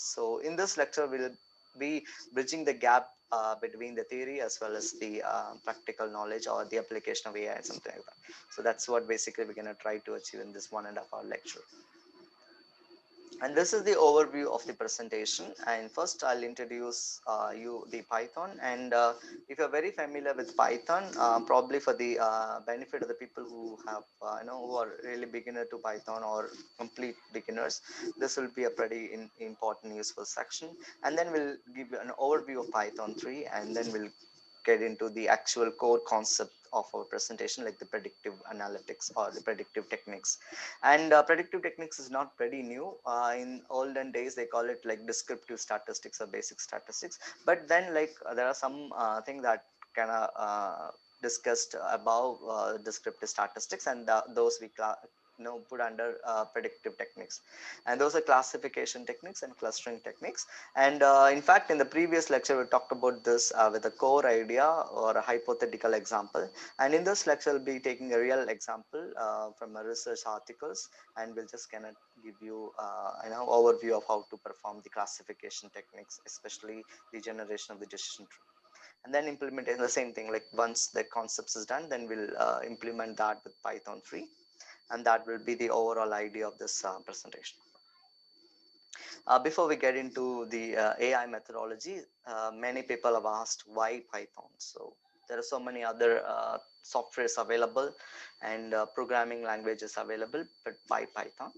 So in this lecture, we'll be bridging the gap between the theory as well as the practical knowledge or the application of AI, something like that. So that's what basically we're going to try to achieve in this 1.5 hour lecture. And this is the overview of the presentation. And first I'll introduce you the Python. And if you're very familiar with Python, probably for the benefit of the people who have, who are really beginner to Python or complete beginners, this will be a pretty important, useful section. And then we'll give you an overview of Python 3, and then we'll get into the actual core concept of our presentation, like the predictive analytics or the predictive techniques. And predictive techniques is not pretty new. In olden days, they call it like descriptive statistics or basic statistics. But then, like there are some things that kind of discussed above descriptive statistics, and those we put under predictive techniques. And those are classification techniques and clustering techniques. And in fact, in the previous lecture, we talked about this with a core idea or a hypothetical example. And in this lecture, we'll be taking a real example from a research articles, and we'll just kind of give you overview of how to perform the classification techniques, especially the generation of the decision tree. And then implement the same thing. Like once the concepts is done, then we'll implement that with Python 3, and that will be the overall idea of this presentation. Before we get into the AI methodology, many people have asked why Python. So there are so many other softwares available and programming languages available, but why Python?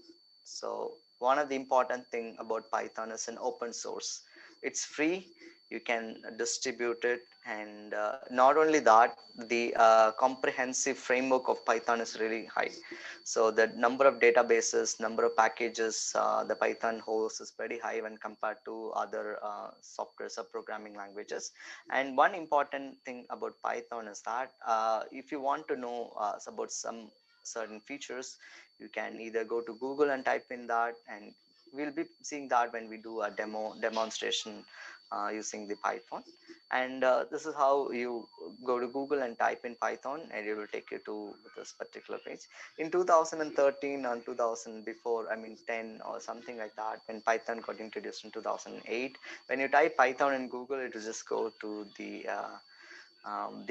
So one of the important thing about Python is an open source. It's free, you can distribute it, and not only that, the comprehensive framework of Python is really high. So the number of databases, number of packages the Python hosts is pretty high when compared to other softwares or programming languages. And one important thing about Python is that if you want to know about some certain features, you can either go to Google and type in that, and we'll be seeing that when we do a demonstration using the Python. And this is how you go to Google and type in Python, and it will take you to this particular page. In 2013 and 2000, before, I mean 10 or something like that, when Python got introduced in 2008, when you type Python in Google, it will just go to the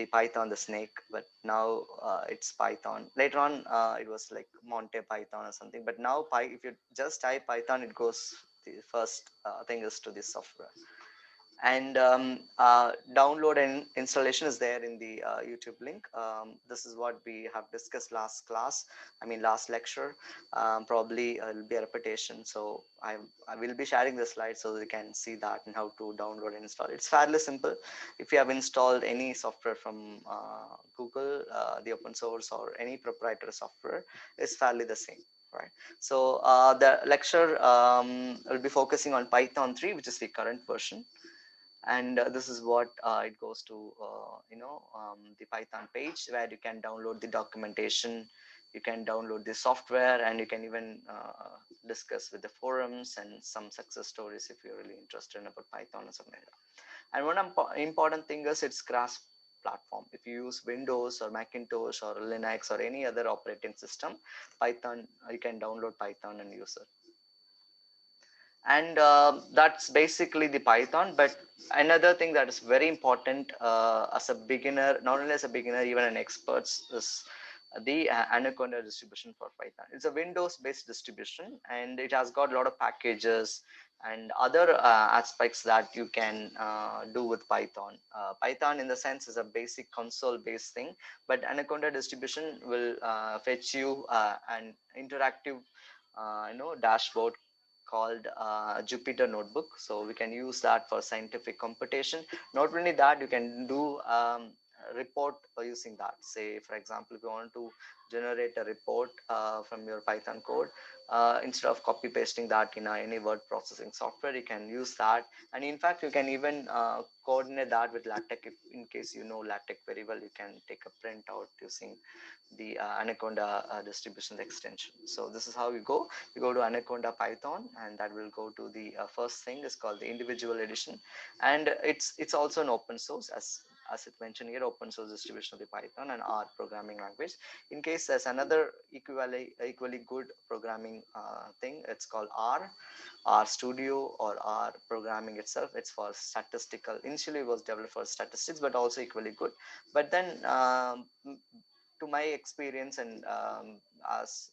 Python, the snake. But now it's Python. Later on, it was like Monte Python or something. But now, if you just type Python, it goes, the first thing is to this software. And download and installation is there in the YouTube link. This is what we have discussed last lecture. Probably it'll be a repetition, so I will be sharing the slides so you can see that and how to download and install. It's fairly simple. If you have installed any software from Google, the open source or any proprietary software, is fairly the same. Right. So the lecture will be focusing on Python 3, which is the current version. And this is what it goes to the Python page, where you can download the documentation, you can download the software, and you can even discuss with the forums and some success stories if you're really interested in about Python or something like that. And one important thing is it's cross platform. If you use Windows or Macintosh or Linux or any other operating system, Python, you can download Python and use it. And that's basically the Python. But another thing that is very important as a beginner, not only as a beginner, even an expert, is the Anaconda distribution for Python. It's a Windows based distribution, and it has got a lot of packages and other aspects that you can do with Python. Python in the sense is a basic console based thing, but Anaconda distribution will fetch you an interactive dashboard called Jupyter Notebook. So we can use that for scientific computation. Not only that, you can do report by using that. Say, for example, if you want to generate a report from your Python code, instead of copy pasting that in any word processing software, you can use that. And in fact, you can even coordinate that with LaTeX. If in case you know LaTeX very well, you can take a printout using the Anaconda distribution extension. So this is how you go. You go to Anaconda Python, and that will go to the first thing is called the individual edition, and it's also an open source, as as it mentioned here, open source distribution of the Python and R programming language. In case there's another equally good programming thing, it's called R Studio or R programming itself. It's for statistical. Initially, it was developed for statistics, but also equally good. But then, to my experience and as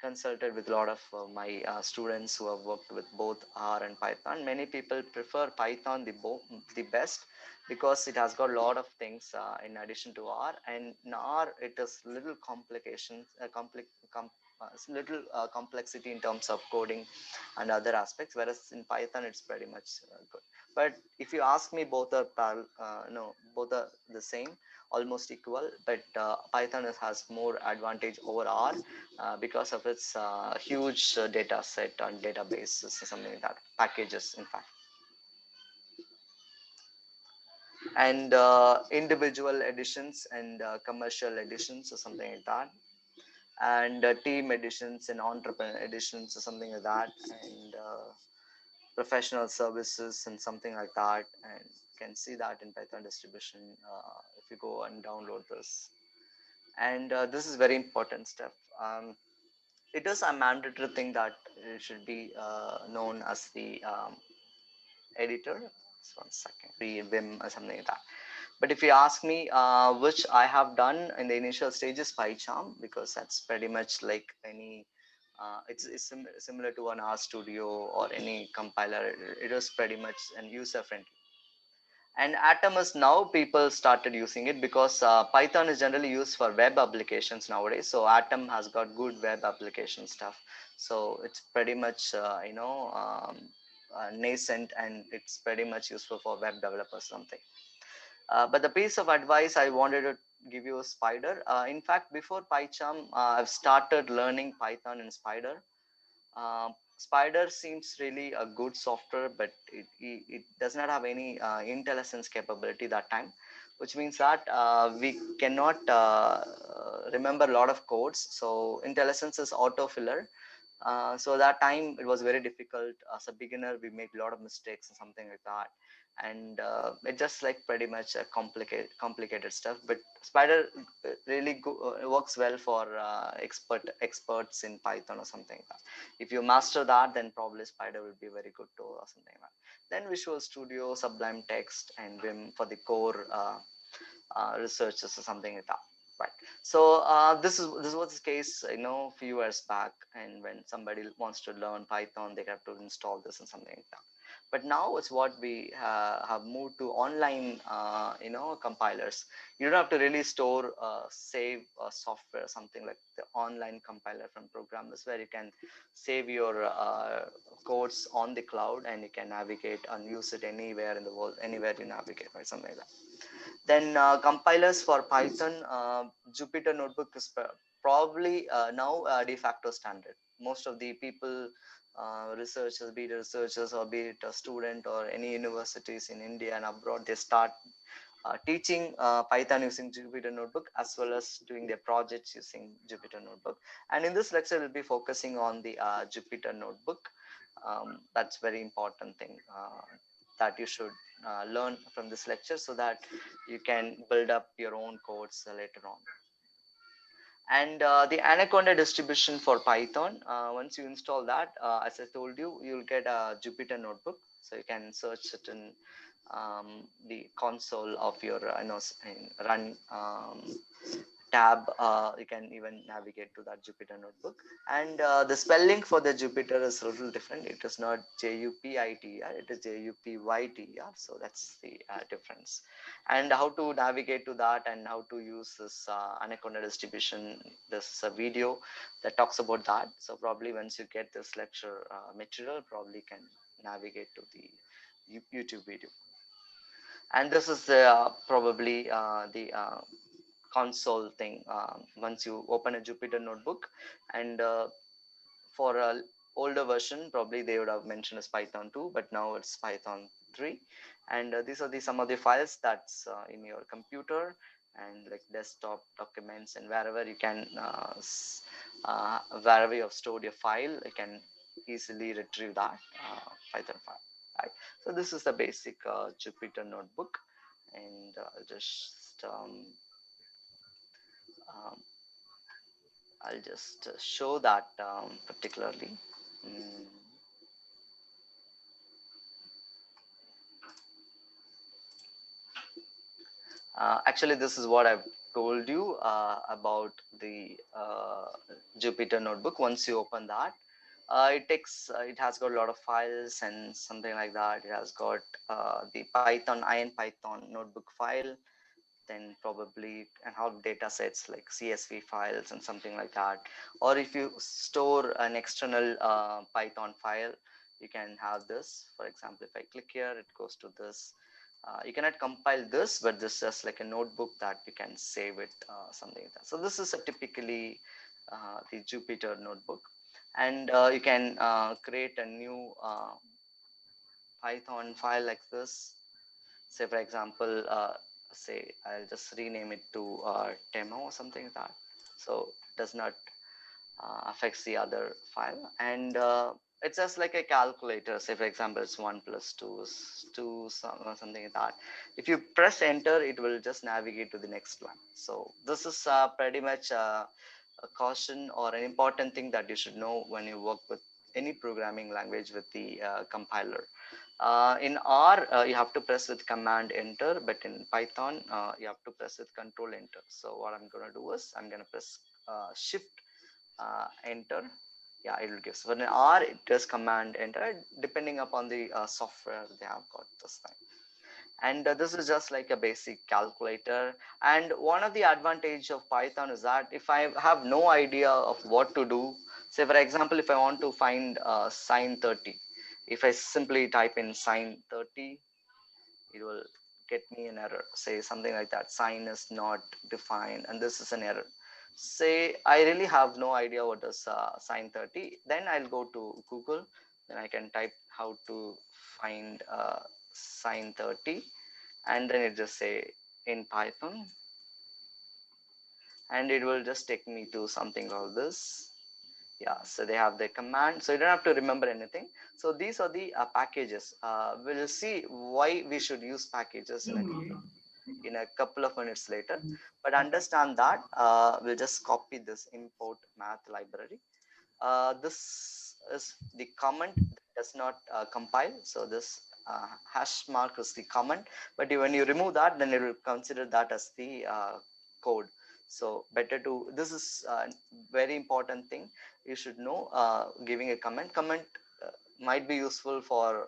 consulted with a lot of my students who have worked with both R and Python. Many people prefer Python the best because it has got a lot of things in addition to R. And in R, it is little complications, little complexity in terms of coding and other aspects. Whereas in Python, it's pretty much good. But if you ask me, both are no, both are the same, almost equal. But Python has more advantage over R because of its huge data set and databases, something like that, packages, in fact. And individual editions and commercial editions or something like that, and team editions and entrepreneur editions or something like that, and professional services and something like that. And you can see that in Python distribution if you go and download this. And this is very important stuff. It is a mandatory thing that it should be known as the editor. Just 1 second, the Vim or something like that. But if you ask me, which I have done in the initial stages, PyCharm, because that's pretty much like any, it's similar to an RStudio or any compiler. It is pretty much and user friendly. And Atom is now people started using it because Python is generally used for web applications nowadays. So Atom has got good web application stuff. So it's pretty much nascent, and it's pretty much useful for web developers something. But the piece of advice I wanted to give you is Spider. In fact, before PyCharm, I've started learning Python in Spider. Spider seems really a good software, but it does not have any IntelliSense capability that time, which means that we cannot remember a lot of codes. So IntelliSense is autofiller. So that time it was very difficult. As a beginner, we made a lot of mistakes and something like that. And it just like pretty much a complicated stuff. But Spider really works well for experts in Python or something like that. If you master that, then probably Spider will be very good tool or something like that. Then Visual Studio, Sublime Text, and Vim for the core researchers or something like that. Right. So this was the case, a few years back, and when somebody wants to learn Python, they have to install this and something like that. But now it's what we have moved to online, compilers. You don't have to really store, save software, something like the online compiler from programmers, where you can save your codes on the cloud, and you can navigate and use it anywhere in the world, anywhere you navigate, right? Something like that. Then compilers for Python, Jupyter Notebook is probably now a de facto standard. Most of the people, researchers, be it researchers or be it a student or any universities in India and abroad, they start teaching Python using Jupyter Notebook, as well as doing their projects using Jupyter Notebook. And in this lecture, we'll be focusing on the Jupyter Notebook. That's very important thing that you should learn from this lecture, so that you can build up your own codes later on. And the Anaconda distribution for Python, once you install that, as I told you, you'll get a Jupyter Notebook. So you can search it in the console of your run tab. You can even navigate to that Jupyter Notebook. And the spelling for the Jupyter is a little different. It is not Jupyter, it is Jupyter. So that's the difference. And how to navigate to that and how to use this Anaconda distribution, this is a video that talks about that. So probably once you get this lecture material, probably can navigate to the YouTube video. And this is probably the console thing. Once you open a Jupyter Notebook, and for a older version, probably they would have mentioned as Python 2, but now it's Python 3. And these are some of the files that's in your computer, and like desktop documents, and wherever you can wherever you have stored your file, you can easily retrieve that Python file. Right. So this is the basic Jupyter Notebook. and um, I'll just show that particularly. Mm. Actually, this is what I've told you about the Jupyter notebook. Once you open that, it has got a lot of files and something like that. It has got the Python, Iron Python notebook file, then probably and have data sets like CSV files and something like that. Or if you store an external Python file, you can have this. For example, if I click here, it goes to this. You cannot compile this, but this is just like a notebook that you can save it, something like that. So this is a typically the Jupyter notebook, and you can create a new Python file like this. Say for example, say I'll just rename it to demo or something like that, so it does not affects the other file. And it's just like a calculator. Say for example, it's 1 plus 2 is 2, something like that. If you press enter, it will just navigate to the next one. So this is pretty much a caution or an important thing that you should know when you work with any programming language with the compiler. In R, you have to press with command enter, but in Python, you have to press with control enter. So what I'm going to do is I'm going to press shift enter. Yeah, it will give. So in R, it does command enter, depending upon the software they have got this time. And this is just like a basic calculator. And one of the advantage of Python is that if I have no idea of what to do, say for example, if I want to find sine 30, if I simply type in sine 30, it will get me an error, say something like that, sine is not defined, and this is an error. Say I really have no idea what is sine 30, then I'll go to Google, then I can type how to find sine 30, and then it just say in Python, and it will just take me to something like this. Yeah, so they have the command, so you don't have to remember anything. So these are the packages. We'll see why we should use packages in a couple of minutes later, but understand that we'll just copy this import math library. This is the comment that does not compile, so this hash mark is the comment, but when you remove that, then it will consider that as the code. So better to, this is very important thing you should know. Giving a comment might be useful for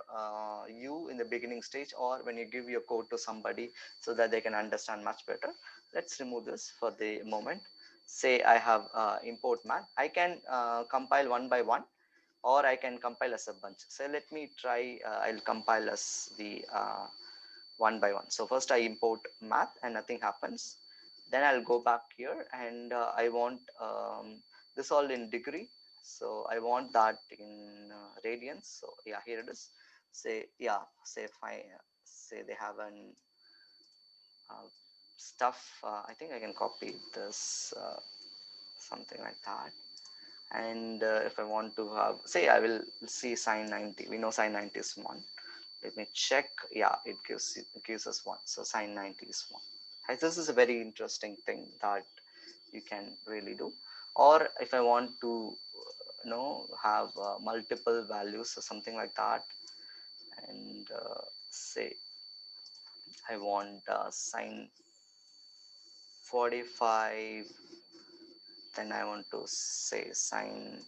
you in the beginning stage, or when you give your code to somebody so that they can understand much better. Let's remove this for the moment. Say I have import math, I can compile one by one, or I can compile as a bunch. So let me try, I'll compile as the one by one. So first I import math and nothing happens. Then I'll go back here, and I want this all in degree. So I want that in radians. So yeah, here it is. Say, yeah, say if I say they have an stuff, I think I can copy this, something like that. And if I want to have, say I will see sine 90, we know sine 90 is 1. Let me check. Yeah, it gives us 1. So sine 90 is 1. This is a very interesting thing that you can really do. Or if I want to have multiple values or something like that, and say I want sine 45, then I want to say sine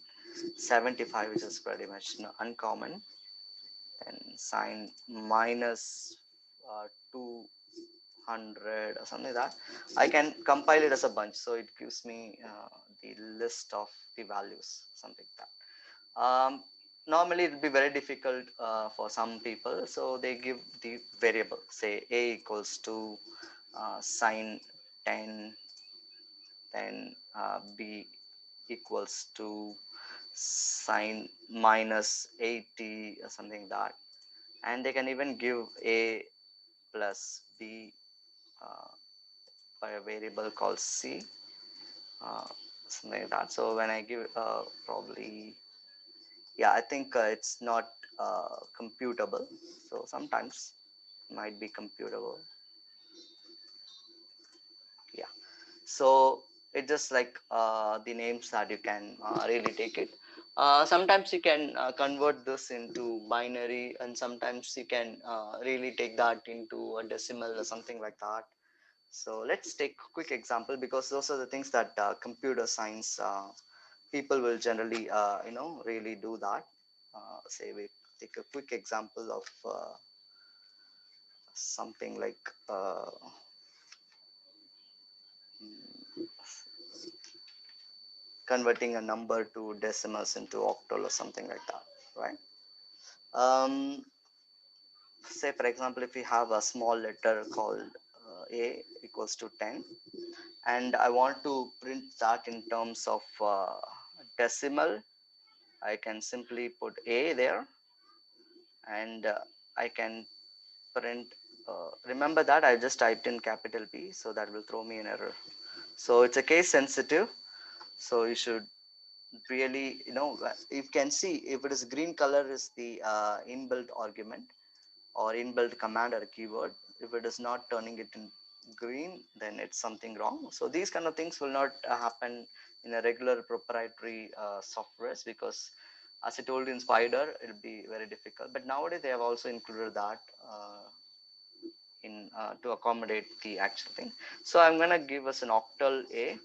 75, which is pretty much uncommon, then sine minus 200 or something like that. I can compile it as a bunch, so it gives me the list of the values, something like that. Normally it will be very difficult for some people, so they give the variable, say a equals to sine 10, then b equals to sine minus 80 or something like that. And they can even give a plus b uh, by a variable called c, uh, something like that. So when I give probably, yeah, I think it's not computable, so sometimes might be computable. So it just like the names that you can really take it. Sometimes you can convert this into binary, and sometimes you can really take that into a decimal or something like that. So let's take a quick example, because those are the things that computer science people will generally really do that. Say we take a quick example of something like converting a number to decimals into octal or something like that, right? um, Say for example, if we have a small letter called a equals to 10, and I want to print that in terms of decimal, I can simply put a there, and I can print. Remember that I just typed in capital P, so that will throw me an error. So it's a case sensitive. So you should really, you can see if it is green color is the inbuilt argument or inbuilt command or keyword. If it is not turning it in green, then it's something wrong. So these kind of things will not happen in a regular proprietary softwares, because as I told you in Spider, it'll be very difficult. But nowadays they have also included that in to accommodate the actual thing. So I'm gonna give us an octal A.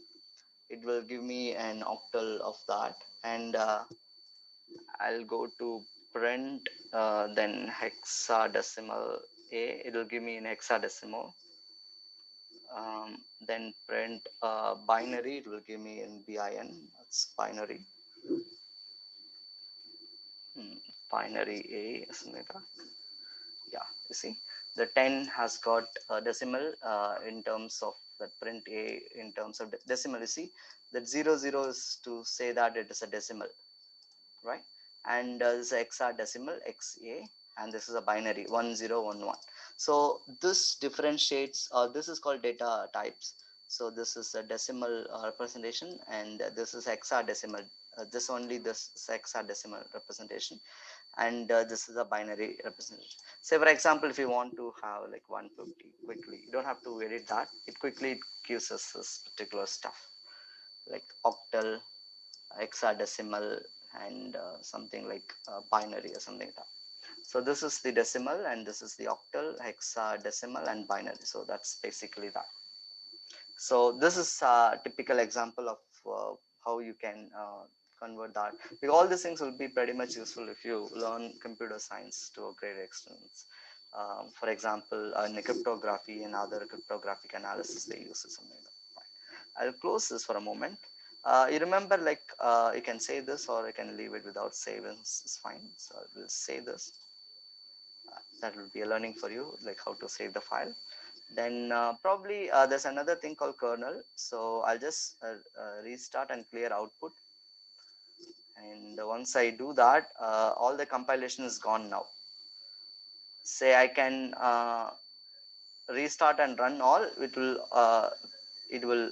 It will give me an octal of that, and I'll go to print then hexadecimal A. It'll give me in hexadecimal. Then print binary. It will give me in bin. That's binary. Binary A, something like that. Yeah, you see, the 10 has got a decimal in terms of that print A in terms of decimal. You see, that 00 is to say that it is a decimal, right? And this is hexadecimal XA, and this is a binary 1011. So this differentiates, this is called data types. So this is a decimal representation, and this is hexadecimal. This only this is hexadecimal representation, and this is a binary representation. Say for example, if you want to have like 150 quickly, you don't have to edit that. It quickly gives us this particular stuff like octal, hexadecimal, and something like binary or something like that. So this is the decimal, and this is the octal, hexadecimal, and binary. So that's basically that. So this is a typical example of how you can convert that. Because all these things will be pretty much useful if you learn computer science to a great extent. For example, in cryptography and other cryptographic analysis, they use something like that. I'll close this for a moment. You remember, like you can save this, or you can leave it without saving. It's fine. So I will save this. That will be a learning for you, like how to save the file. Then probably there's another thing called kernel. So I'll just restart and clear output. And once I do that, all the compilation is gone now. Say I can restart and run all. It will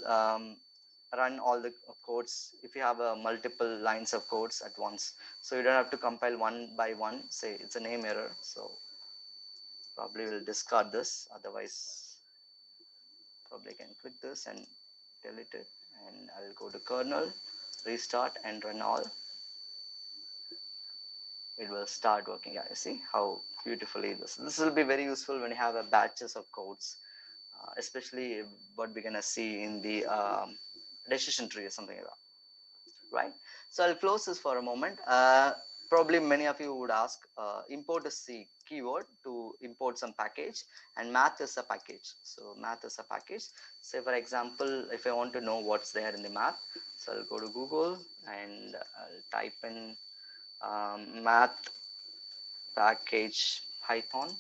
run all the codes if you have multiple lines of codes at once. So you don't have to compile one by one. Say it's a name error. So probably we'll discard this. Otherwise, probably can click this and delete it, and I'll go to kernel, restart, and run all. It will start working. Yeah, you see how beautifully this will be very useful when you have a batches of codes, especially what we're gonna see in the decision tree or something like that, right? So I'll close this for a moment. Probably many of you would ask, import is the keyword to import some package, and math is a package. So math is a package. Say for example, if I want to know what's there in the math, so I'll go to Google and I'll type in math package Python,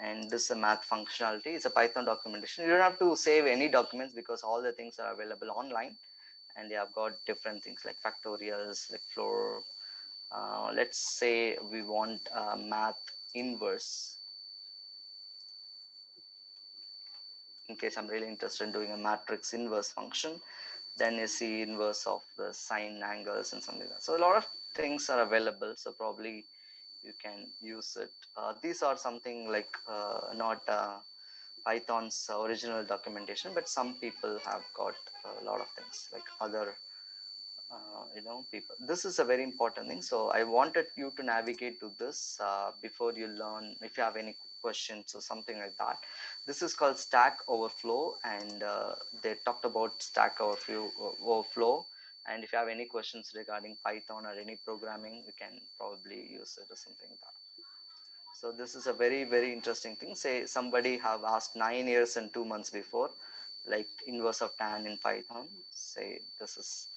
and this is a math functionality. It's a Python documentation. You don't have to save any documents because all the things are available online, and they have got different things like factorials, like floor. Let's say we want math inverse. In case I'm really interested in doing a matrix inverse function, then you see inverse of the sine angles and something like that. So a lot of things are available. So probably you can use it. These are something like not Python's original documentation, but some people have got a lot of things like other people. This is a very important thing. So I wanted you to navigate to this before you learn. If you have any questions or something like that, this is called Stack Overflow, and they talked about Stack Overflow. And if you have any questions regarding Python or any programming, you can probably use it or something like that. So this is a very interesting thing. Say somebody have asked 9 years and 2 months before, like inverse of tan in Python. Say this is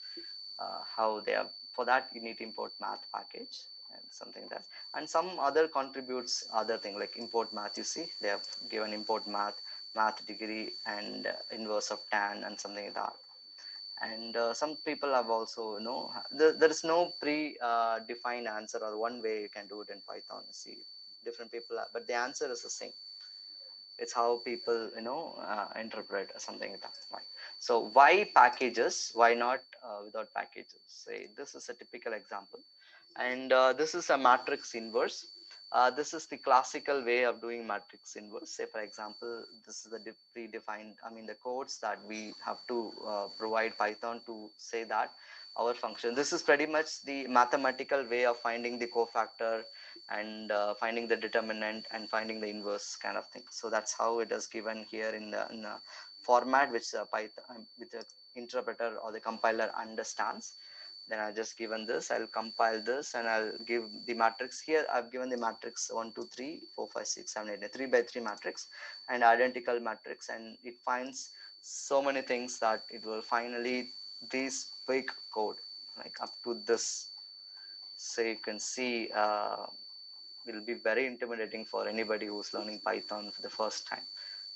how they are. For that you need to import math package and something like that. And some other contributes other thing like import math. You see they have given import math degree and inverse of tan and something like that. And some people have also there is no defined answer or one way you can do it in Python. See different people but the answer is the same. It's how people interpret something like that, right? So why packages, why not without packages? Say this is a typical example, and this is a matrix inverse. This is the classical way of doing matrix inverse. Say for example, this is the predefined, I mean the codes that we have to provide Python to say that our function, this is pretty much the mathematical way of finding the cofactor and finding the determinant and finding the inverse kind of thing. So that's how it is given here in the format which Python, which the interpreter or the compiler understands. Then I'll just given this, I'll compile this and I'll give the matrix. Here I've given the matrix 1 2 3 4 5 6 7 8 3 by 3 matrix and identical matrix, and it finds so many things that it will finally this big code like up to this. So you can see will be very intimidating for anybody who's learning Python for the first time.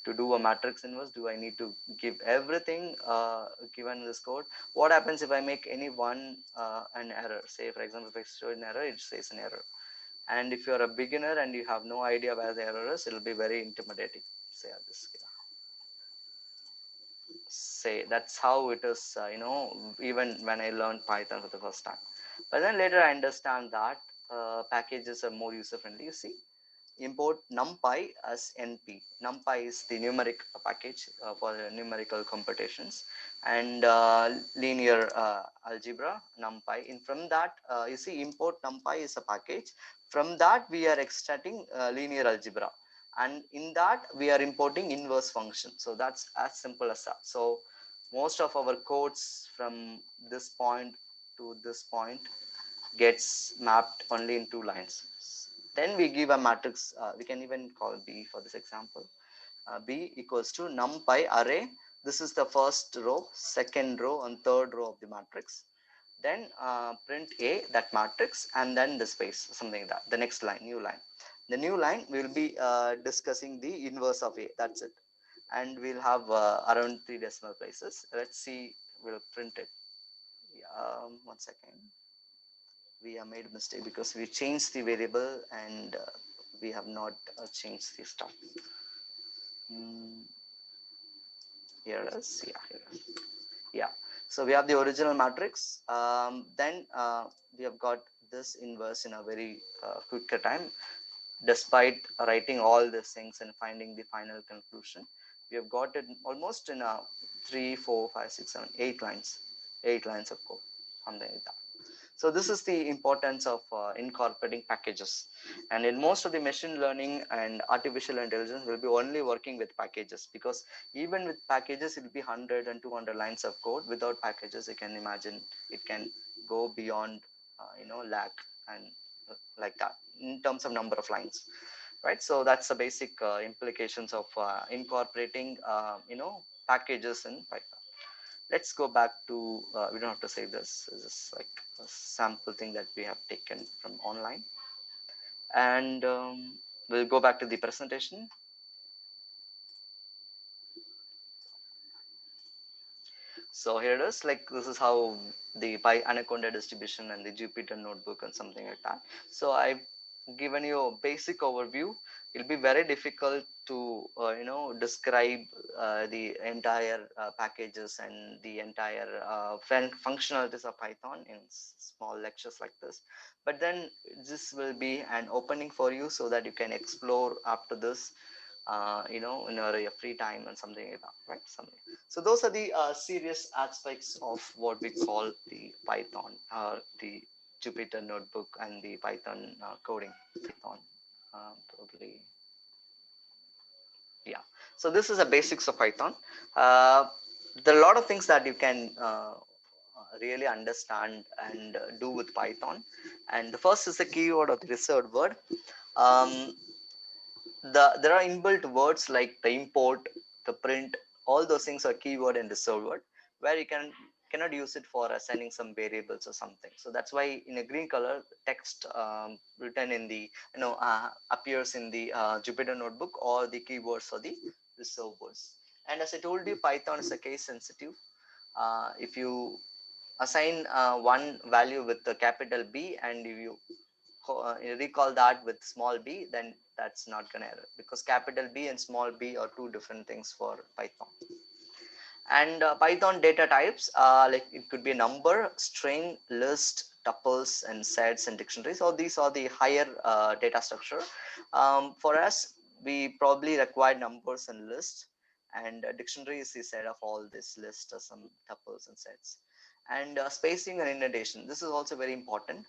To do a matrix inverse, do I need to give everything given this code? What happens if I make any one an error? Say for example, if I show an error, it says an error. And if you're a beginner and you have no idea where the error is, it'll be very intimidating. Say this. Say that's how it is. Even when I learned Python for the first time, but then later I understand that packages are more user friendly. You see, import numpy as np. Numpy is the numeric package for the numerical computations, and linear algebra numpy. And from that you see import numpy is a package. From that we are extracting linear algebra, and in that we are importing inverse function. So that's as simple as that. So most of our codes from this point to this point gets mapped only in 2 lines. Then we give a matrix, we can even call B for this example. B equals to numpy array. This is the first row, second row and third row of the matrix. Then print A, that matrix, and then the space, something like that. The next line, new line. The new line will be discussing the inverse of A, that's it. And we'll have around 3 decimal places. Let's see, we'll print it. One second. We have made a mistake because we changed the variable and we have not changed the stuff. Mm, here it is. Yeah, here it is. Yeah. So we have the original matrix. Then we have got this inverse in a very quicker time. Despite writing all these things and finding the final conclusion, we have got it almost in a 3, 4, 5, 6, 7, 8 lines, 8 lines of code, something like that. So this is the importance of incorporating packages. And in most of the machine learning and artificial intelligence will be only working with packages, because even with packages, it will be 100 and 200 lines of code. Without packages, you can imagine it can go beyond, lakh and like that in terms of number of lines, right? So that's the basic implications of incorporating, packages in Python. Let's go back to, we don't have to save this. This is like a sample thing that we have taken from online. And we'll go back to the presentation. So here it is, like this is how the Anaconda distribution and the Jupyter notebook and something like that. So I've given you a basic overview. It'll be very difficult to describe the entire packages and the entire functionalities of Python in small lectures like this. But then this will be an opening for you so that you can explore after this in your free time and something like that, right? Something. So those are the serious aspects of what we call the Python, the Jupyter notebook, and the Python coding. Python, probably, yeah. So this is the basics of Python. There are a lot of things that you can really understand and do with Python. And the first is the keyword or the reserved word. Um, there are inbuilt words like the import, the print, all those things are keyword and reserved word, where you cannot use it for assigning some variables or something. So that's why in a green color text written in the appears in the Jupyter notebook, or the keywords or the reserved words. And as I told you, Python is a case sensitive. If you assign one value with the capital B, and if you recall that with small b, then that's not going to error, because capital B and small b are two different things for Python. And Python data types, like it could be a number, string, list, tuples, and sets and dictionaries. So these are the higher data structure. For us, we probably require numbers and lists, and dictionary is the set of all this list or some tuples and sets. And spacing and indentation, this is also very important.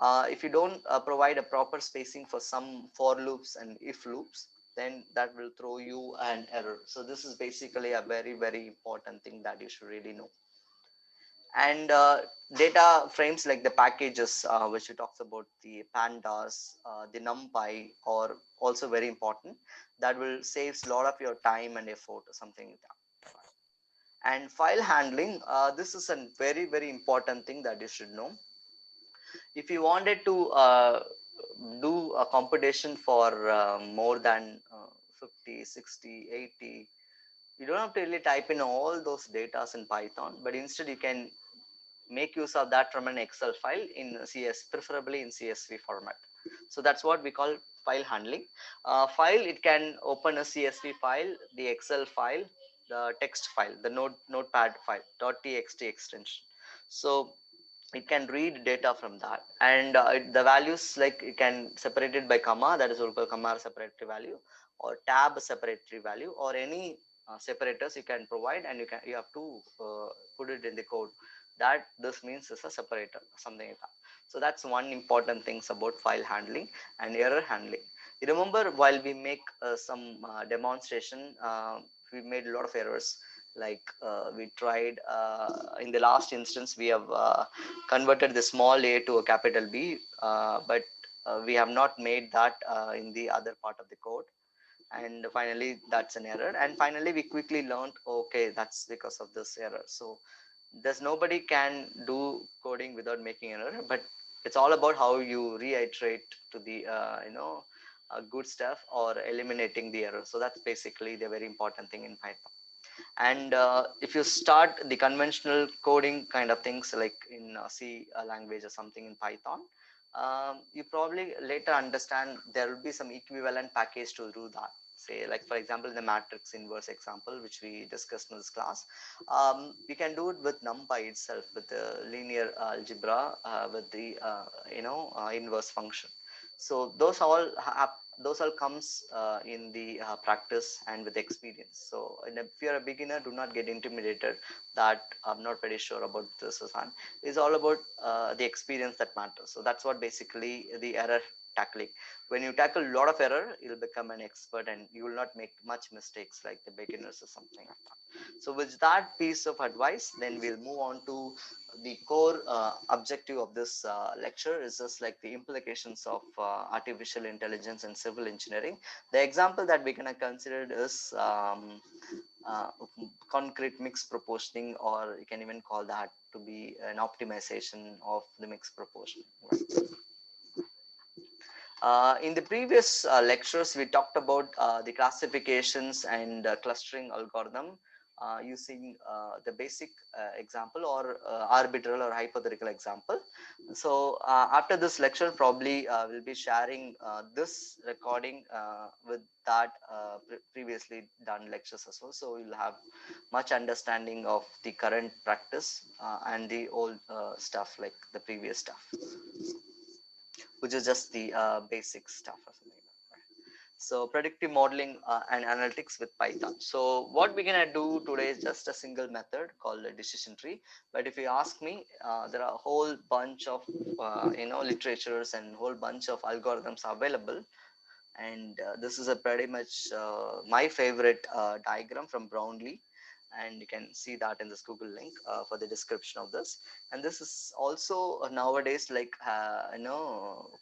If you don't provide a proper spacing for some for loops and if loops, then that will throw you an error. So this is basically a very, very important thing that you should really know. And data frames like the packages, which we talked about, the pandas, the numpy, are also very important. That will save a lot of your time and effort or something like that. And file handling, this is a very, very important thing that you should know. If you wanted to do a computation for more than 50, 60, 80, you don't have to really type in all those data in Python, but instead you can make use of that from an Excel file in CS, preferably in CSV format. So that's what we call file handling. File, it can open a CSV file, the Excel file, the text file, the notepad file, .txt extension. So it can read data from that, and the values, like you can separate it by comma, that is what we call comma separatory value, or tab separatory value, or any separators you can provide, and you have to put it in the code that this means is a separator, something like that. So that's one important things about file handling. And error handling, you remember while we make some demonstration, we made a lot of errors. Like we tried in the last instance, we have converted the small a to a capital B, but we have not made that in the other part of the code, and finally that's an error. And finally we quickly learned, okay, that's because of this error. So there's nobody can do coding without making error, but it's all about how you reiterate to the good stuff, or eliminating the error. So that's basically the very important thing in Python. And if you start the conventional coding kind of things, like in C language or something in Python, you probably later understand there will be some equivalent package to do that. Say, like for example, the matrix inverse example which we discussed in this class, we can do it with NumPy itself, with the linear algebra, with the inverse function. So those all comes in the practice and with experience. So if you're a beginner, do not get intimidated that I'm not very sure about this or that. It's all about the experience that matters. So that's what basically the error tackling. When you tackle a lot of error, you'll become an expert, and you will not make much mistakes like the beginners or something like that. So with that piece of advice, then we'll move on to the core objective of this lecture, is just like the implications of artificial intelligence and civil engineering. The example that we're going to consider is uh, concrete mixed proportioning, or you can even call that to be an optimization of the mixed proportioning. In the previous lectures, we talked about the classifications and clustering algorithm using the basic example, or arbitral or hypothetical example. So after this lecture, probably we'll be sharing this recording with that previously done lectures as well. So you'll have much understanding of the current practice and the old stuff, like the previous stuff, which is just the basic stuff or something like that. So predictive modeling and analytics with Python. So what we're gonna do today is just a single method called a decision tree. But if you ask me, there are a whole bunch of literatures and whole bunch of algorithms available. And this is a pretty much my favorite diagram from Brownlee, and you can see that in this Google link for the description of this. And this is also nowadays like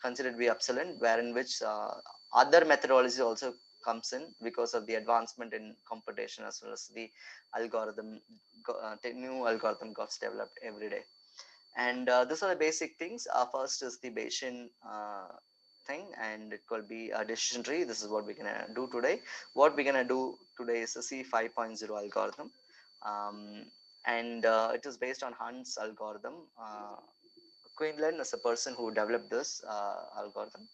considered to be obsolete, wherein which other methodology also comes in because of the advancement in computation, as well as the algorithm the new algorithm got developed every day. And these are the basic things. First is the Bayesian thing, and it will be a decision tree. This is what we're gonna do today. What we're gonna do today is a C 5.0 algorithm, um, and it is based on Hunt's algorithm. Quinlan is a person who developed this algorithm.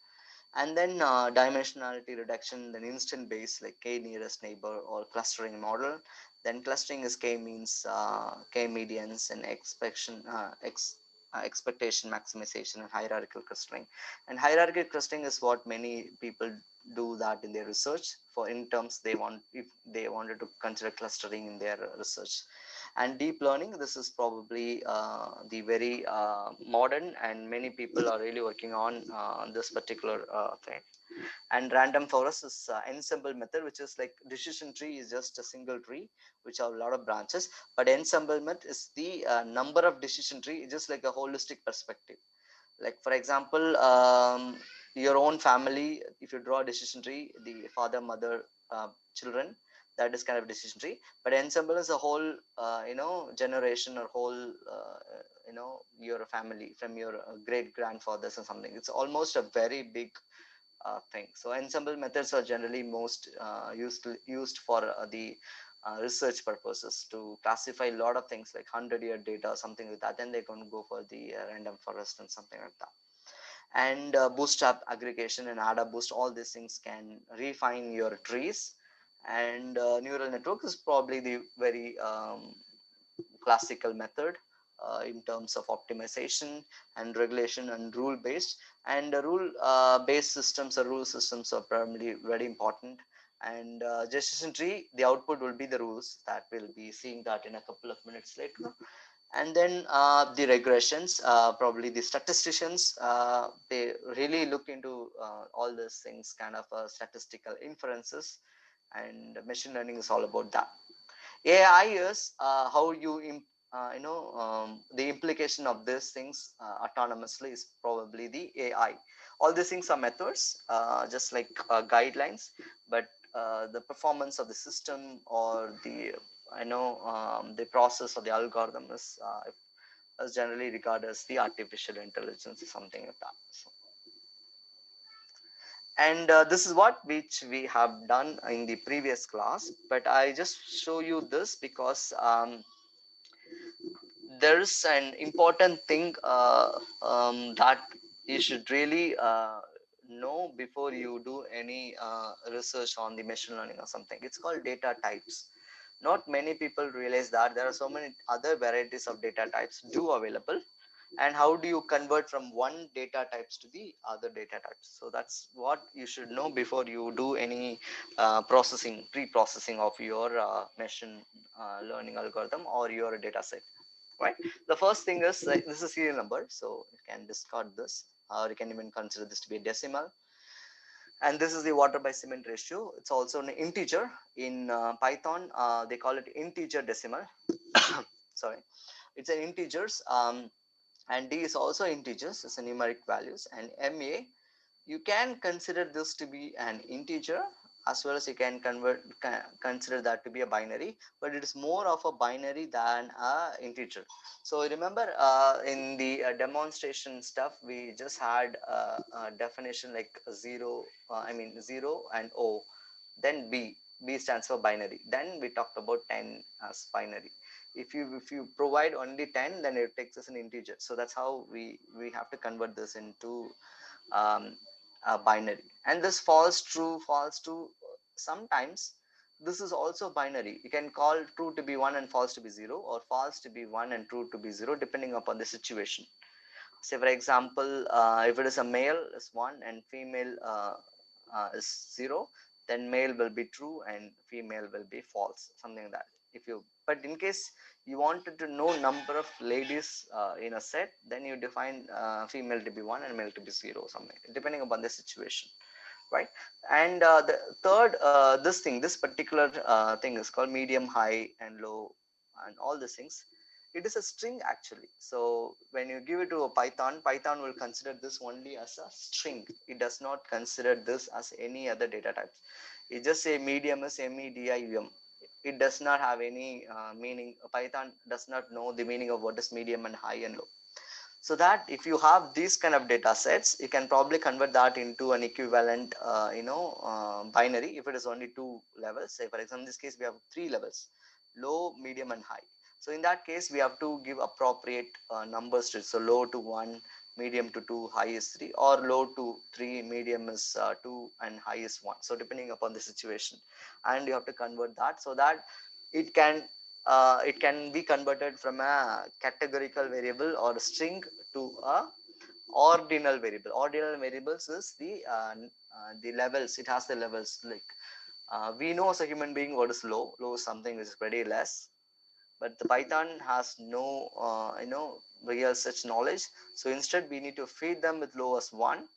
And then dimensionality reduction, then instant base like k nearest neighbor, or clustering model. Then clustering is k means, k medians, and expectation maximization, and hierarchical clustering. And hierarchical clustering is what many people do that in their research, for in terms they want, if they wanted to consider clustering in their research. And deep learning, this is probably the very modern, and many people are really working on this particular thing. And random forest is ensemble method, which is like decision tree is just a single tree which have a lot of branches, but ensemblement is the number of decision tree, just like a holistic perspective. Like for example, your own family, if you draw a decision tree, the father, mother, children, that is kind of decision tree. But ensemble is a whole generation, or whole your family, from your great grandfathers or something. It's almost a very big thing. So ensemble methods are generally most used for the research purposes, to classify a lot of things like 100-year data or something like that. Then they can go for the random forest and something like that. And bootstrap aggregation and ADA boost, all these things can refine your trees. And neural network is probably the very classical method in terms of optimization and regulation and rule based. And rule based systems, or rule systems, are primarily very important. And decision tree, the output will be the rules, that we'll be seeing that in a couple of minutes later. And then the regressions, probably the statisticians, they really look into all these things, kind of statistical inferences. And machine learning is all about that. AI is how you the implication of these things autonomously is probably the AI. All these things are methods, just like guidelines, but the performance of the system, or the the process of the algorithm is generally regarded as the artificial intelligence or something like that. So, and this is what which we have done in the previous class, but I just show you this because there's an important thing that you should really know before you do any research on the machine learning or something. It's called data types. Not many people realize that there are so many other varieties of data types do available, and how do you convert from one data types to the other data types. So that's what you should know before you do any pre-processing of your machine learning algorithm or your data set, right? The first thing is this is serial number, so you can discard this, or you can even consider this to be a decimal. And this is the water by cement ratio. It's also an integer in Python. They call it integer decimal. Sorry, it's an integers. And D is also integers, it's a numeric values. And MA, you can consider this to be an integer, as well as you can consider that to be a binary, but it is more of a binary than a integer. So remember in the demonstration stuff, we just had a definition like 0 and O, then B stands for binary. Then we talked about 10 as binary. If you provide only 10, then it takes as an integer. So that's how we have to convert this into um, binary. And this false true. Sometimes this is also binary. You can call true to be 1 and false to be 0, or false to be 1 and true to be 0, depending upon the situation. Say for example, if it is a male is 1 and female is 0, then male will be true and female will be false, something like that. If you, but in case you wanted to know number of ladies in a set, then you define female to be 1 and male to be 0, something, depending upon the situation, right? And the third, this particular thing is called medium, high and low and all these things. It is a string actually. So when you give it to a Python will consider this only as a string. It does not consider this as any other data types. It just say medium is medium. It does not have any meaning. Python does not know the meaning of what is medium and high and low. So that if you have these kind of data sets, you can probably convert that into an equivalent binary. If it is only 2 levels, say for example in this case we have 3 levels, low, medium and high. So in that case we have to give appropriate numbers to it. So low to 1, medium to 2, high is 3, or low to 3, medium is 2 and high is 1. So depending upon the situation, and you have to convert that so that it can be converted from a categorical variable or a string to a ordinal variable. Ordinal variables is the levels. It has the levels. Like we know as a human being what is low. Low is something which is very less, but the Python has no real such knowledge. So instead we need to feed them with low as 1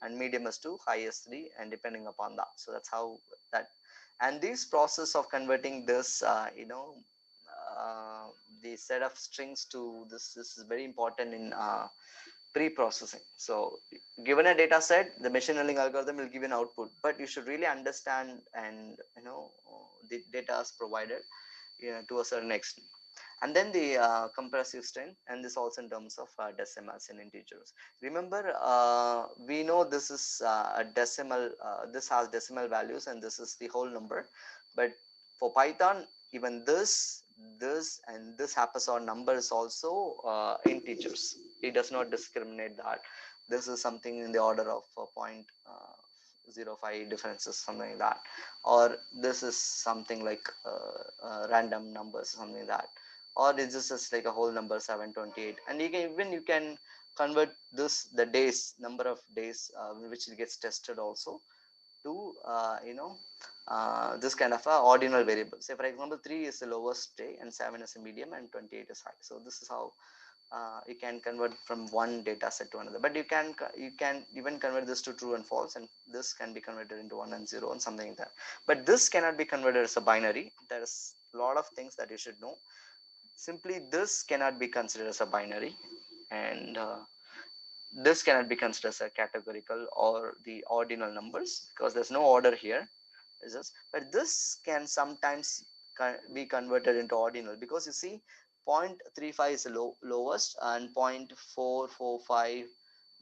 and medium as 2, high as 3, and depending upon that. So that's how that, and this process of converting this uh, the set of strings to this is very important in pre-processing. So given a data set, the machine learning algorithm will give an output, but you should really understand and the data is provided to a certain extent. And then the compressive strength, and this also in terms of decimals and integers. Remember, we know this is a decimal, this has decimal values and this is the whole number, but for Python, even this and this haphazard number is also integers. It does not discriminate that this is something in the order of 0.05 differences, something like that, or this is something like random numbers, something like that, or is this just like a whole number 728. And you can convert this, the days, number of days which it gets tested also, to this kind of a ordinal variable. Say for example 3 is the lowest day and 7 is a medium and 28 is high. So this is how you can convert from one data set to another. But you can even convert this to true and false, and this can be converted into 1 and 0 and something like that. But this cannot be converted as a binary. There's a lot of things that you should know. Simply this cannot be considered as a binary, and this cannot be considered as a categorical or the ordinal numbers because there's no order here. But this can sometimes be converted into ordinal, because you see 0.35 is the lowest, and 0.445,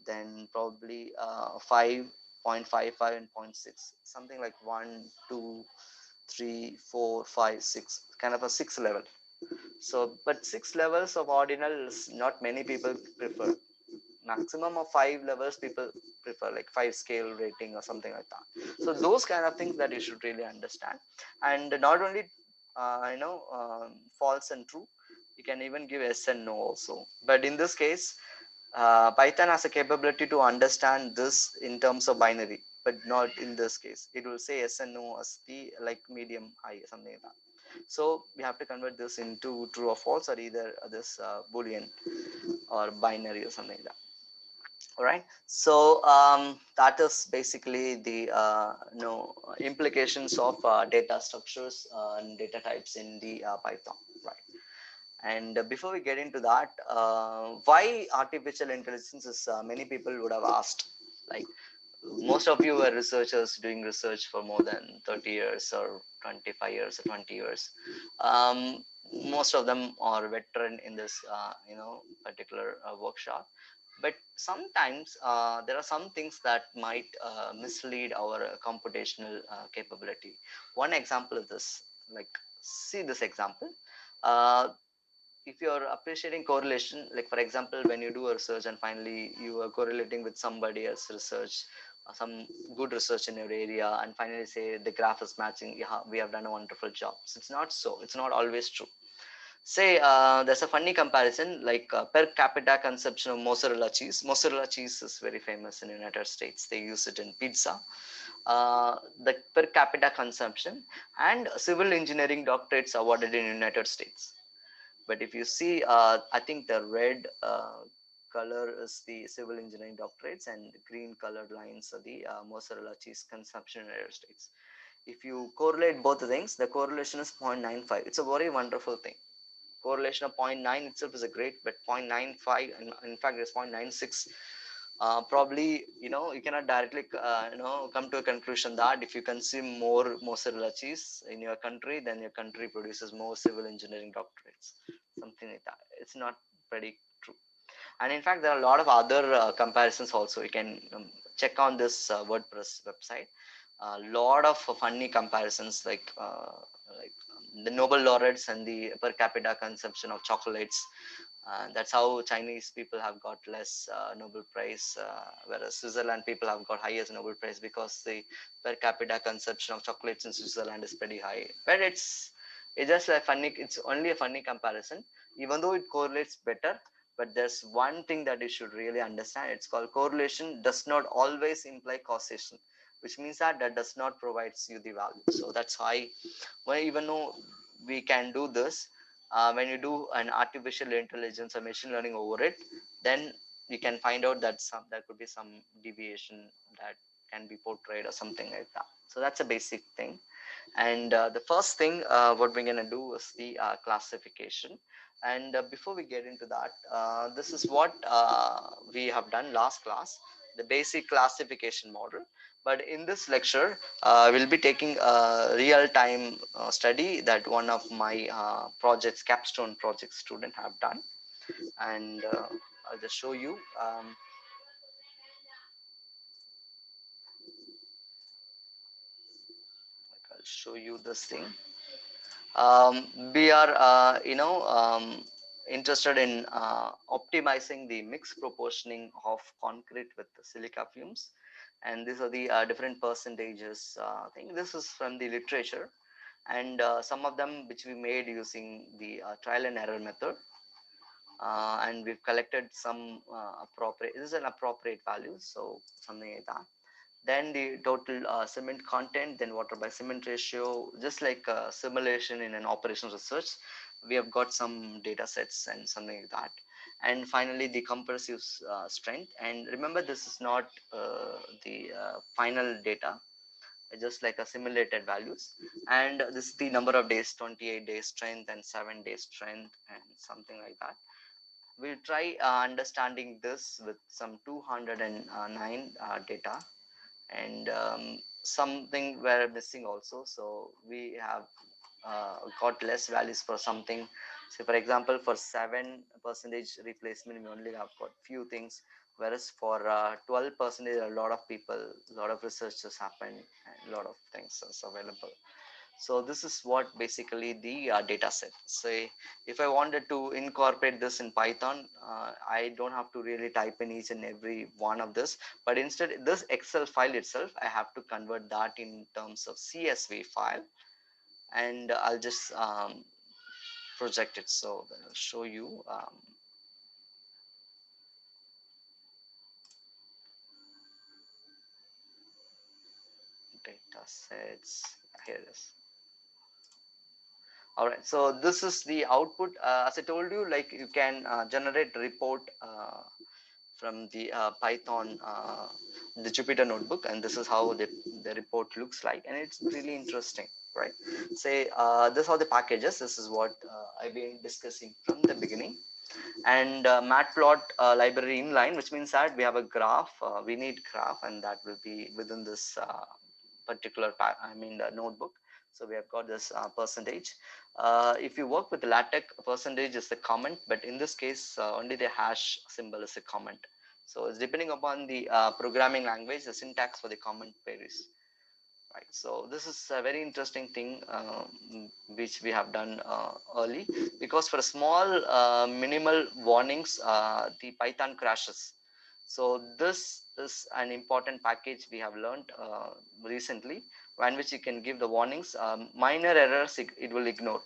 then probably 5.55 and 0.6, something like 1, 2, 3, 4, 5, 6, kind of a 6 level. So but 6 levels of ordinals not many people prefer. Maximum of 5 levels people prefer, like 5 scale rating or something like that. So those kind of things that you should really understand. And not only false and true, you can even give yes and no also. But in this case, Python has a capability to understand this in terms of binary, but not in this case. It will say yes and no as the like medium, high, something like that. So we have to convert this into true or false, or either this boolean or binary or something like that. All right. So that is basically the implications of data structures and data types in the Python. Right. And before we get into that, why artificial intelligence is many people would have asked. Like most of you were researchers doing research for more than 30 years or 25 years or 20 years. Most of them are veteran in this particular workshop, but sometimes there are some things that might mislead our computational capability. One example is this. Like, see this example. uh, if you're appreciating correlation, like for example when you do a research and finally you are correlating with somebody else's research, some good research in your area, and finally say the graph is matching, yeah, we have done a wonderful job. So it's not so, it's not always true. Say there's a funny comparison, like per capita consumption of mozzarella cheese. Mozzarella cheese is very famous in the United States. They use it in pizza. the per capita consumption, and civil engineering doctorates awarded in United States. But if you see, I think the red color is the civil engineering doctorates, and the green colored lines are the mozzarella cheese consumption in the United States. If you correlate both the things, the correlation is 0.95. It's a very wonderful thing. Correlation of zero point 0.9 itself is a great, but 0.95, and in fact, it's 0.96. Probably, you cannot directly, come to a conclusion that if you consume more mozzarella cheese in your country, then your country produces more civil engineering doctorates, something like that. It's not pretty true. And in fact, there are a lot of other comparisons also. You can check on this WordPress website. A lot of funny comparisons, like the Nobel laureates and the per capita consumption of chocolates. That's how Chinese people have got less Nobel Prize, whereas Switzerland people have got highest Nobel Prize, because the per capita consumption of chocolates in Switzerland is pretty high. But it's just a funny. It's only a funny comparison, even though it correlates better. But there's one thing that you should really understand. It's called correlation does not always imply causation, which means that does not provides you the value. So that's why, well, even though we can do this, when you do an artificial intelligence or machine learning over it, then you can find out that there could be some deviation that can be portrayed or something like that. So that's a basic thing. And the first thing what we're going to do is the classification. And before we get into that, this is what we have done last class, the basic classification model. But in this lecture, we'll be taking a real-time study that one of my projects, capstone project student have done. And I'll just show you. I'll show you this thing. We are, interested in optimizing the mixed proportioning of concrete with the silica fumes. And these are the different percentages. I think this is from the literature, and some of them which we made using the trial and error method. And we've collected some appropriate, this is an appropriate value, so something like that. Then the total cement content, then water by cement ratio, just like simulation in an operational research. We have got some data sets and something like that. And finally, the compressive strength. And remember, this is not the final data, just like a simulated values. And this is the number of days, 28 days strength and 7 days strength and something like that. We'll try understanding this with some 209 data, and something we're missing also. So we have got less values for something. So for example, for 7% replacement, we only have got few things, whereas for 12%, a lot of people, a lot of researches happen, and a lot of things is available. So this is what basically the data set. Say if I wanted to incorporate this in Python, I don't have to really type in each and every one of this, but instead this Excel file itself, I have to convert that in terms of CSV file, and I'll just project it. So I'll show you data sets. Here it is. All right, so this is the output. As I told you, like you can generate report from the Python, the Jupyter notebook, and this is how the report looks like, and it's really interesting, right? Say this are the packages. This is what I've been discussing from the beginning. And matplot library inline, which means that we have a graph, we need graph, and that will be within this particular the notebook. So we have got this percentage. If you work with LaTeX, percentage is the comment, but in this case only the hash symbol is a comment. So it's depending upon the programming language, the syntax for the comment varies. Right, so this is a very interesting thing which we have done early, because for small minimal warnings, the Python crashes. So this is an important package we have learned recently, in which you can give the warnings. Minor errors it will ignore,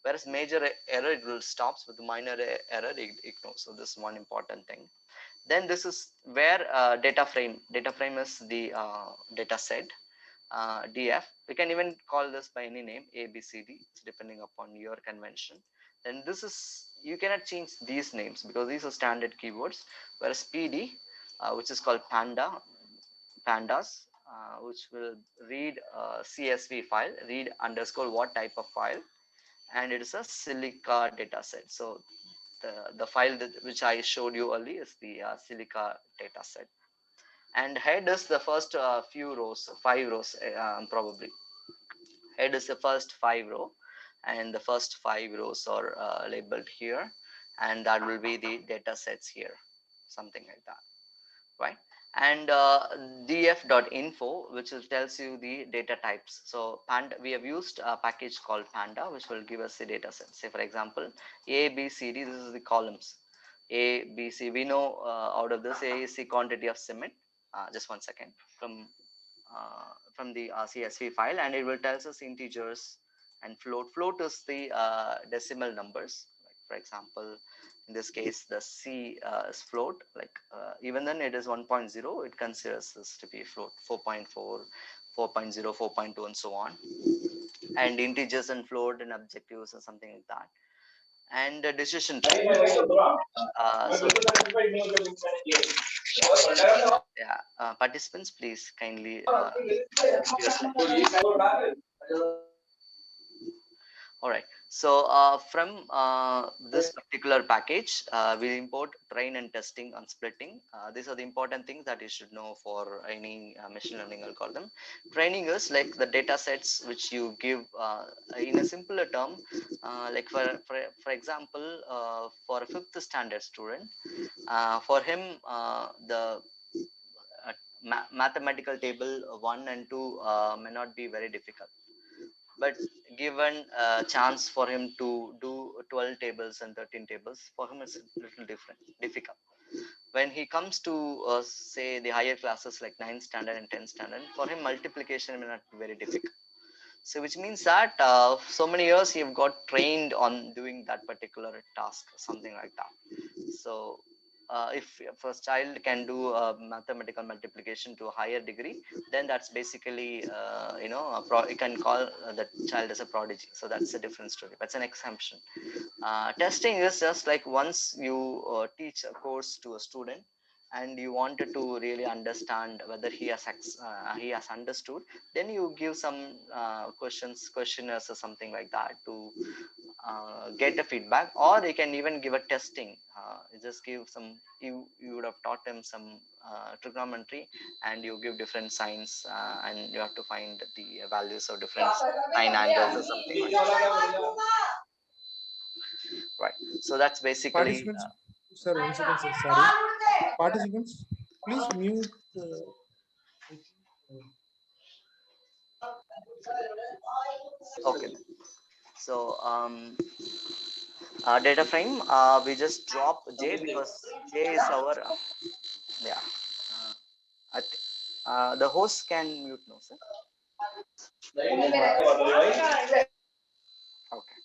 whereas major error it will stops, with minor error it ignores. So this is one important thing. Then this is where data frame is the data set, df. We can even call this by any name, a b c d, it's depending upon your convention. Then this is, you cannot change these names because these are standard keywords. Whereas pd, which is called pandas, which will read csv file, read underscore what type of file, and it is a silica data set. So the file which I showed you earlier is the silica data set. And head is the first few rows, 5 rows, probably head is the first 5 row, and the first 5 rows are labeled here, and that will be the data sets here, something like that, right? And df.info, which tells you the data types. So panda, we have used a package called panda, which will give us the data set. Say for example, a b c d, this is the columns, a b c. We know out of this, a is the quantity of cement. Just one second. From the csv file, and it will tells us integers and float is the decimal numbers. Like for example, in this case the c is float, like even then it is 1.0, it considers this to be float. 4.4, 4.0, 4.2, and so on. And integers and float and objectives or something like that. And decision tree. So yeah, participants, please kindly all right. So from this particular package, we import train and testing on splitting. These are the important things that you should know for any machine learning algorithm. Training is like the data sets which you give in a simpler term. Like for example, for a fifth standard student, for him the mathematical table 1 and 2 may not be very difficult, but given a chance for him to do 12 tables and 13 tables, for him it's a little difficult. When he comes to say the higher classes like 9th standard and 10th standard, for him multiplication may not be very difficult. So which means that so many years you've got trained on doing that particular task, something like that. So if a child can do mathematical multiplication to a higher degree, then that's basically you can call the child as a prodigy. So that's a different story. That's an exemption. Testing is just like once you teach a course to a student and you wanted to really understand whether he has understood, then you give some questionnaires or something like that to get a feedback. Or you can even give a testing. You just give some, you would have taught him some trigonometry, and you give different signs, and you have to find the values of different sine angles or something like that. Right. So that's basically Participants, sir, 1 second, sir. Sorry. Participants, please mute. I think, okay. So data frame, we just drop j because j is our yeah. The host can mute now, sir. Okay.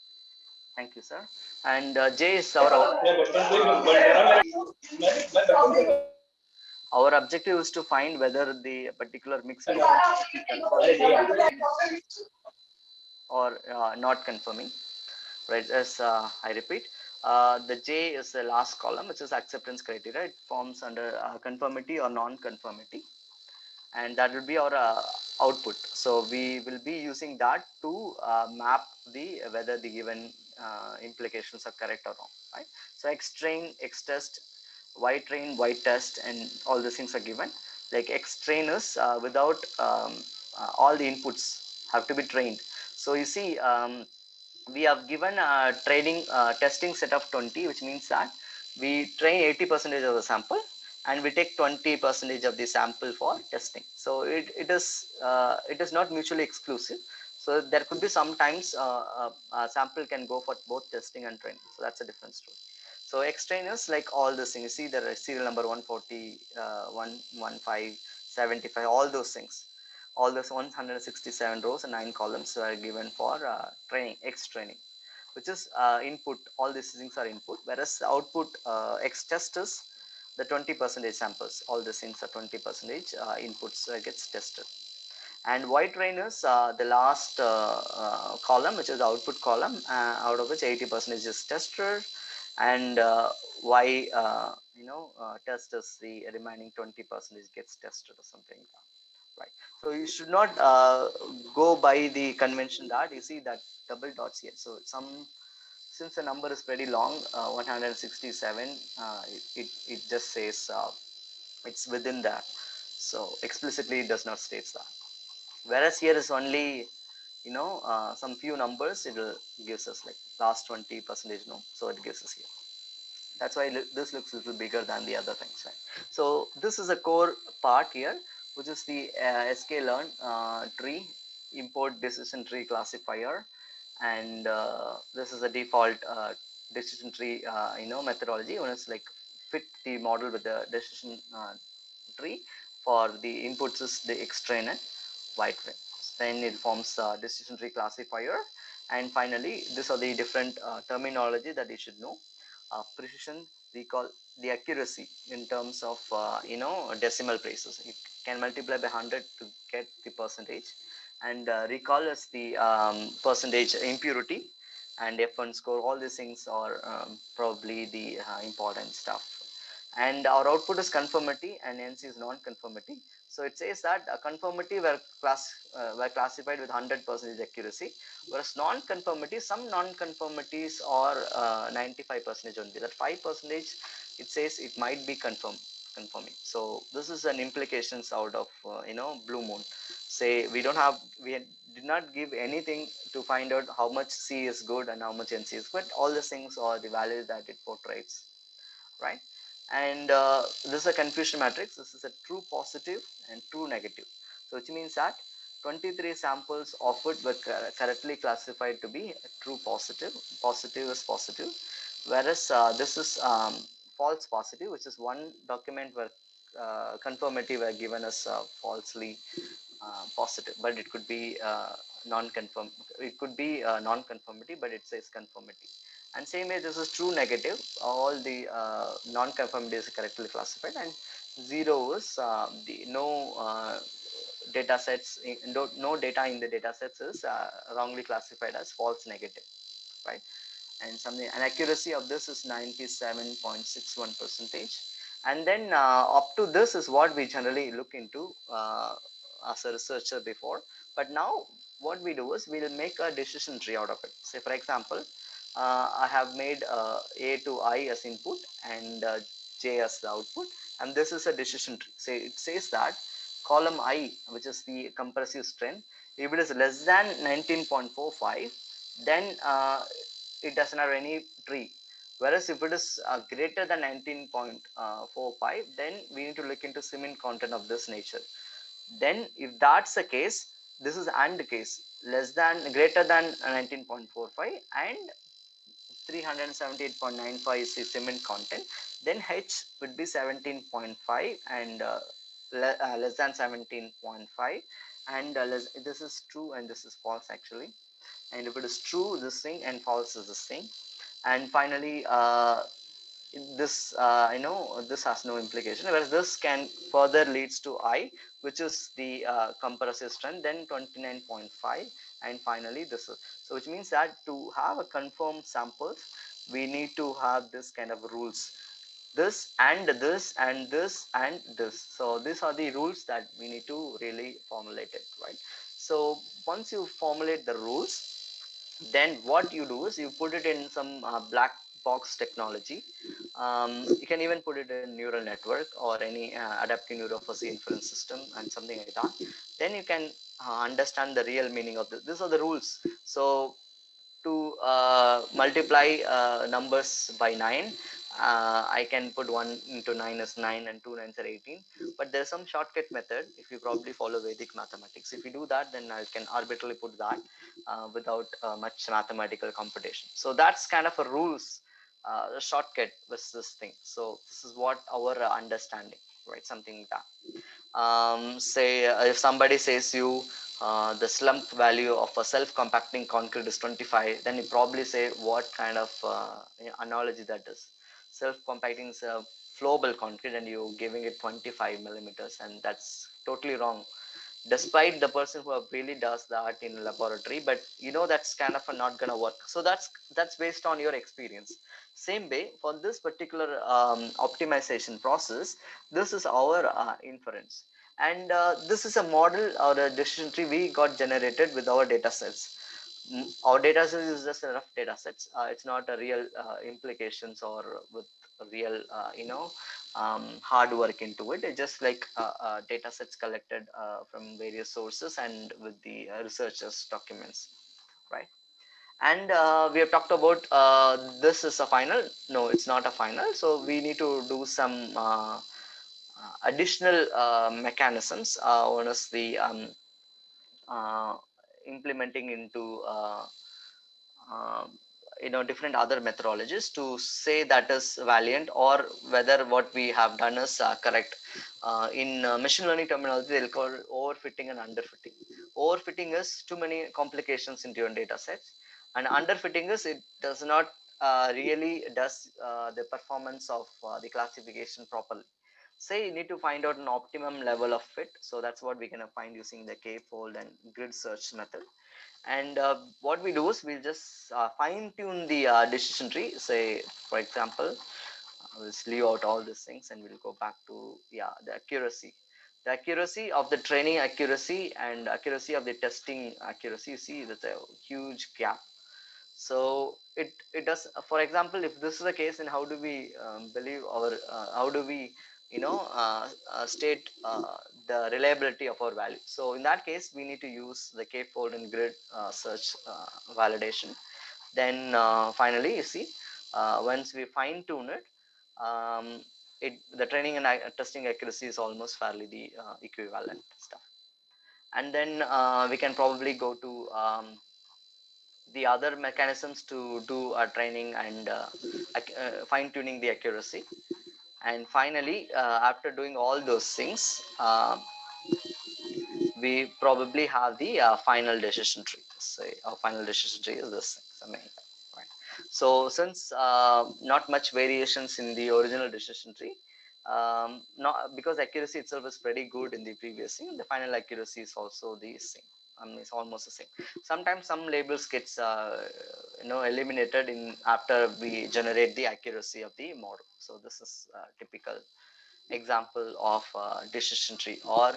Thank you, sir. And j is our output. Our objective is to find whether the particular mixing or not confirming. Right, as I repeat, the j is the last column, which is acceptance criteria. It forms under conformity or non-conformity, and that will be our output. So we will be using that to map the whether the given implications are correct or wrong, right? So x train, x test, y train, y test, and all these things are given. Like x train is without all the inputs have to be trained. So you see, we have given a training testing set of 20, which means that we train 80% of the sample and we take 20% of the sample for testing. So it is not mutually exclusive. So there could be sometimes a sample can go for both testing and training. So that's a different story. So X train is like all this thing. You see the serial number 140, 115, 75, all those things. All those 167 rows and 9 columns were given for training, X training, which is input. All these things are input, whereas output X test is the 20% samples, all the things are 20% inputs gets tested. And Y train is the last column, which is the output column, out of which 80% is tested, and Y test is the remaining 20% gets tested or something like that, right? So you should not go by the convention that you see that double dots here. So since the number is pretty long, 167, it just says it's within that. So explicitly it does not state that. Whereas here is only some few numbers, it will gives us like last 20%, no, so it gives us here. That's why this looks a little bigger than the other things, right? So this is a core part here, which is the sklearn tree, import decision tree classifier, and this is a default decision tree methodology. One is like fit the model with the decision tree. For the inputs is the X-train and Y-train. Then it forms a decision tree classifier, and finally these are the different terminology that you should know. Precision, recall, the accuracy in terms of decimal places. You can multiply by 100 to get the percentage, and recall is the percentage impurity, and F1 score. All these things are probably the important stuff. And our output is conformity, and NC is non-conformity. So it says that a conformity were classified with 100% accuracy, whereas non-conformity, some non-conformities are 95% only. That 5% it says it might be conforming. So this is an implications out of Blue Moon. Say we did not give anything to find out how much C is good and how much NC is good. All these things are the values that it portrays, right? And this is a confusion matrix. This is a true positive and true negative. So which means that 23 samples offered were correctly classified to be true positive. Positive is positive, whereas this is false positive, which is one document where conformity were given as falsely positive, but it could be non-conform. It could be non-conformity, but it says conformity. And same way, this is true negative. All the non-conformities are correctly classified, and zero is the no data sets. No data in the data sets is wrongly classified as false negative, right? And something, an accuracy of this is 97.61%. And then up to this is what we generally look into as a researcher before. But now what we do is we'll make a decision tree out of it. Say for example, I have made A to I as input and J as the output, and this is a decision tree. Say it says that column I, which is the compressive strength, if it is less than 19.45, then it doesn't have any tree. Whereas if it is greater than 19.45, then we need to look into cement content of this nature. Then if that's the case, this is AND case, less than greater than 19.45 and 378.95 is the cement content, then H would be 17.5 and less than 17.5, and this is true and this is false actually. And if it is true, this thing, and false is this thing. And finally this this has no implication, whereas this can further leads to I, which is the compressive strength, then 29.5, and finally this is. So which means that to have a confirmed samples, we need to have this kind of rules, this and this and this and this. So these are the rules that we need to really formulate it, right? So once you formulate the rules, then what you do is you put it in some black box technology. You can even put it in neural network or any adaptive neurophysics inference system and something like that. Then you can understand the real meaning of this. These are the rules. So to multiply numbers by 9, I can put 1 into 9 is 9 and 2 nines are 18. But there's some shortcut method if you probably follow Vedic mathematics. If you do that, then I can arbitrarily put that without much mathematical computation. So that's kind of a rules, a shortcut with this thing. So this is what our understanding, right? Something like that. Say if somebody says you the slump value of a self-compacting concrete is 25, then you probably say what kind of analogy that is. Self-compacting is flowable concrete and you're giving it 25 millimeters, and that's totally wrong, despite the person who really does that in laboratory. But that's kind of not gonna work. So that's based on your experience. Same way for this particular optimization process, this is our inference, and this is a model or a decision tree we got generated with our data sets. Our data set is just a rough data sets. It's not a real implications or with real hard work into it. It's just like data sets collected from various sources and with the researchers documents, right? And we have talked about this is a final. No, it's not a final, so we need to do some additional mechanisms. One is the uh, implementing into uh, different other methodologies to say that is valiant or whether what we have done is correct. In machine learning terminology, they'll call it overfitting and underfitting. Overfitting is too many complications into your data sets, and underfitting is it does not really does the performance of the classification properly. Say you need to find out an optimum level of fit, so that's what we're going to find using the k-fold and grid search method. And what we do is we'll just fine tune the decision tree. Say, for example, we'll just leave out all these things and we'll go back to the accuracy. The accuracy of the training accuracy and accuracy of the testing accuracy. You see, there's a huge gap. So it does. For example, if this is the case, then how do we believe our? How do we state the reliability of our value? So in that case, we need to use the k-fold and grid search validation. Then finally, you see, once we fine tune it, um, the training and testing accuracy is almost fairly the equivalent stuff. And then we can probably go to the other mechanisms to do our training and fine tuning the accuracy. And finally, after doing all those things, we probably have the final decision tree. Say our final decision tree is this thing, right? So since not much variations in the original decision tree, not because accuracy itself is pretty good in the previous thing, the final accuracy is also the same. I mean, it's almost the same. Sometimes some labels gets eliminated in after we generate the accuracy of the model. So this is typical example of decision tree or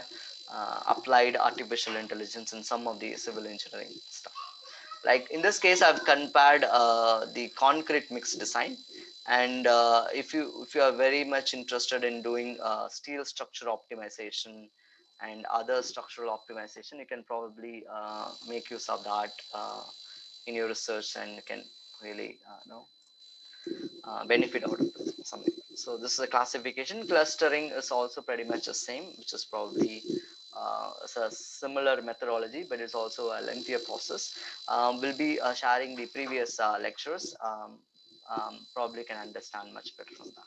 applied artificial intelligence in some of the civil engineering stuff. Like in this case, I've compared the concrete mix design, and if you are very much interested in doing steel structure optimization and other structural optimization, you can probably make use of that in your research, and you can really benefit out of it, something. So this is a classification. Clustering is also pretty much the same, which is probably it's a similar methodology, but it's also a lengthier process. We'll be sharing the previous lectures. Probably can understand much better from that.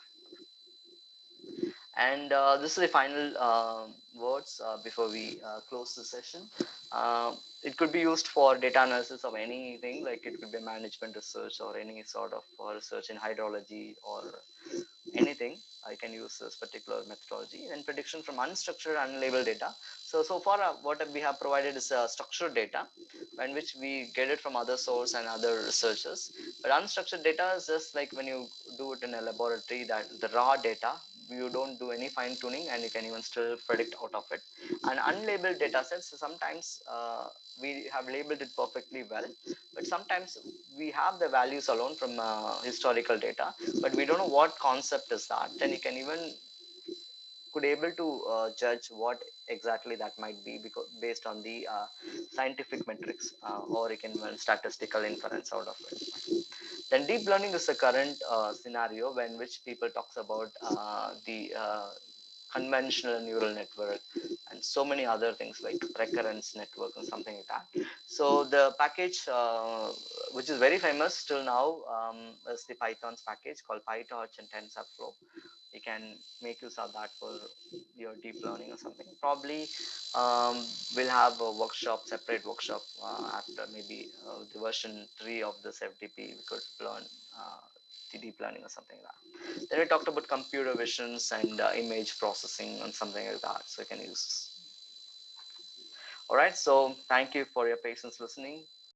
And this is the final words before we close the session. It could be used for data analysis of anything, like it could be management research or any sort of research in hydrology or anything. I can use this particular methodology. And prediction from unstructured, unlabeled data. So far, what we have provided is structured data, in which we get it from other source and other researchers. But unstructured data is just like when you do it in a laboratory, that the raw data, you don't do any fine tuning and you can even still predict out of it. And unlabeled data sets, sometimes we have labeled it perfectly well, but sometimes we have the values alone from historical data, but we don't know what concept is that. Then you can even could able to judge what exactly that might be, because based on the scientific metrics, or you can run statistical inference out of it. Then deep learning is the current scenario when which people talks about the conventional neural network and so many other things like recurrence network and something like that. So the package which is very famous till now is the Python's package called PyTorch and TensorFlow. You can make use of that for your deep learning or something. Probably we'll have a workshop, separate workshop after maybe the version 3 of this FDP. We could learn the deep learning or something like that. Then we talked about computer visions and image processing and something like that. So you can use this. All right. So thank you for your patience listening.